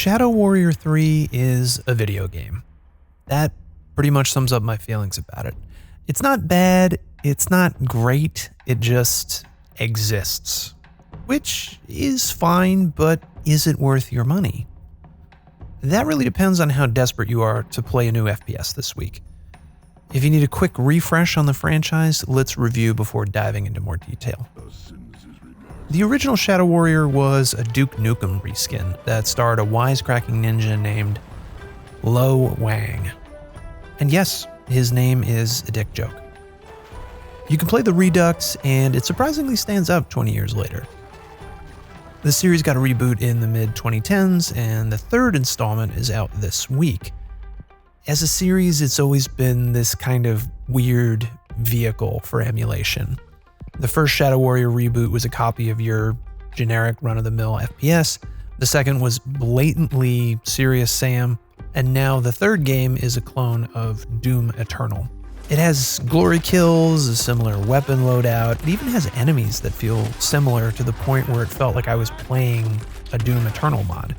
Shadow Warrior 3 is a video game. That pretty much sums up my feelings about it. It's not bad, it's not great, it just exists. Which is fine, but is it worth your money? That really depends on how desperate you are to play a new FPS this week. If you need a quick refresh on the franchise, let's review before diving into more detail. The original Shadow Warrior was a Duke Nukem reskin that starred a wisecracking ninja named Wang. And yes, his name is a dick joke. You can play the Redux, and it surprisingly stands up 20 years later. The series got a reboot in the mid-2010s, and the third installment is out this week. As a series, it's always been this kind of weird vehicle for emulation. The first Shadow Warrior reboot was a copy of your generic run-of-the-mill FPS, the second was blatantly Serious Sam, and now the third game is a clone of Doom Eternal. It has glory kills, a similar weapon loadout, it even has enemies that feel similar to the point where it felt like I was playing a Doom Eternal mod.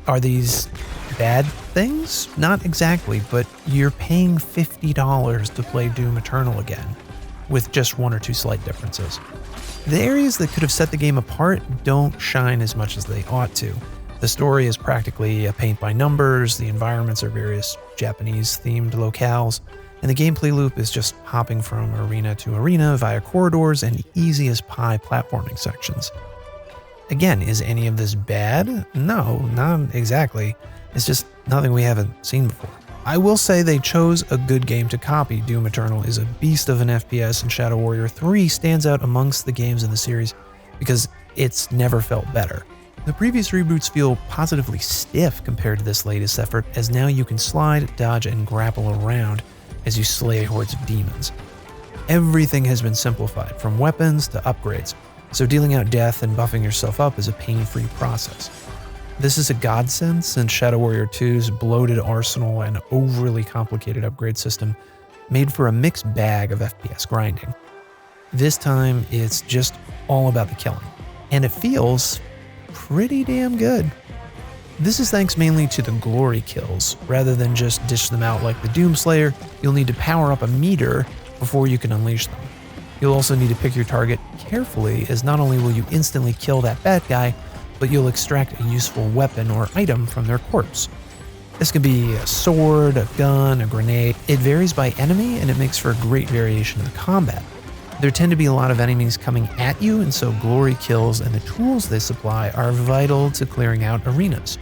Are these bad things? Not exactly, but you're paying $50 to play Doom Eternal again, with just one or two slight differences. The areas that could have set the game apart don't shine as much as they ought to. The story is practically a paint by numbers, the environments are various Japanese-themed locales, and the gameplay loop is just hopping from arena to arena via corridors and easy as pie platforming sections. Again, is any of this bad? No, not exactly. It's just nothing we haven't seen before. I will say they chose a good game to copy. Doom Eternal is a beast of an FPS, and Shadow Warrior 3 stands out amongst the games in the series because it's never felt better. The previous reboots feel positively stiff compared to this latest effort, as now you can slide, dodge, and grapple around as you slay hordes of demons. Everything has been simplified, from weapons to upgrades, so dealing out death and buffing yourself up is a pain-free process. This is a godsend since Shadow Warrior 2's bloated arsenal and overly complicated upgrade system made for a mixed bag of FPS grinding. This time, it's just all about the killing, and it feels pretty damn good. This is thanks mainly to the glory kills. Rather than just dish them out like the Doomslayer, you'll need to power up a meter before you can unleash them. You'll also need to pick your target carefully, as not only will you instantly kill that bad guy, but you'll extract a useful weapon or item from their corpse. This can be a sword, a gun, a grenade. It varies by enemy, and it makes for a great variation in the combat. There tend to be a lot of enemies coming at you, and so glory kills and the tools they supply are vital to clearing out arenas.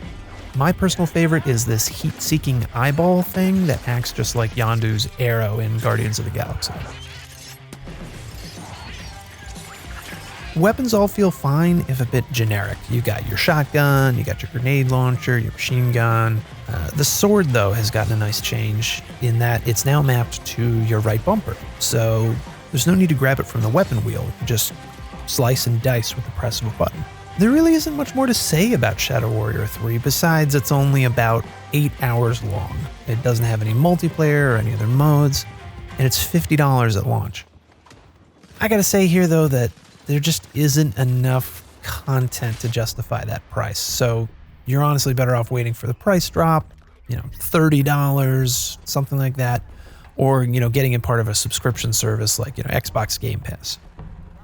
My personal favorite is this heat-seeking eyeball thing that acts just like Yondu's arrow in Guardians of the Galaxy. Weapons all feel fine, if a bit generic. You got your shotgun, you got your grenade launcher, your machine gun. The sword, though, has gotten a nice change in that it's now mapped to your right bumper, so there's no need to grab it from the weapon wheel. You can just slice and dice with the press of a button. There really isn't much more to say about Shadow Warrior 3 besides it's only about 8 hours long. It doesn't have any multiplayer or any other modes, and it's $50 at launch. I gotta say here, though, that there just isn't enough content to justify that price. So you're honestly better off waiting for the price drop, $30, something like that, or, getting it part of a subscription service like, Xbox Game Pass.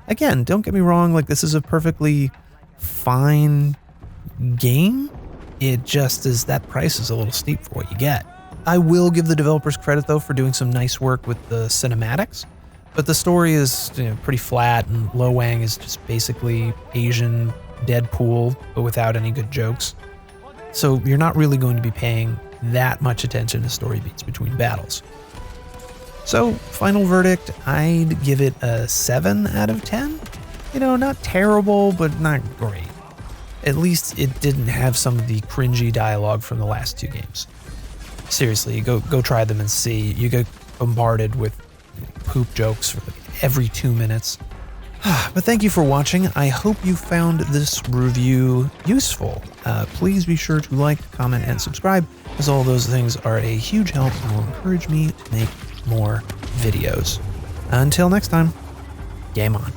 Again, don't get me wrong, like this is a perfectly fine game. It just is that price is a little steep for what you get. I will give the developers credit though for doing some nice work with the cinematics. But the story is pretty flat, and Wang is just basically Asian Deadpool, but without any good jokes. So you're not really going to be paying that much attention to story beats between battles. So, final verdict, I'd give it a 7 out of 10. Not terrible, but not great. At least it didn't have some of the cringy dialogue from the last two games. Seriously, go try them and see. You get bombarded with poop jokes for every 2 minutes. But thank you for watching. I hope you found this review useful. Please be sure to like, comment, and subscribe, as all those things are a huge help and will encourage me to make more videos. Until next time, game on.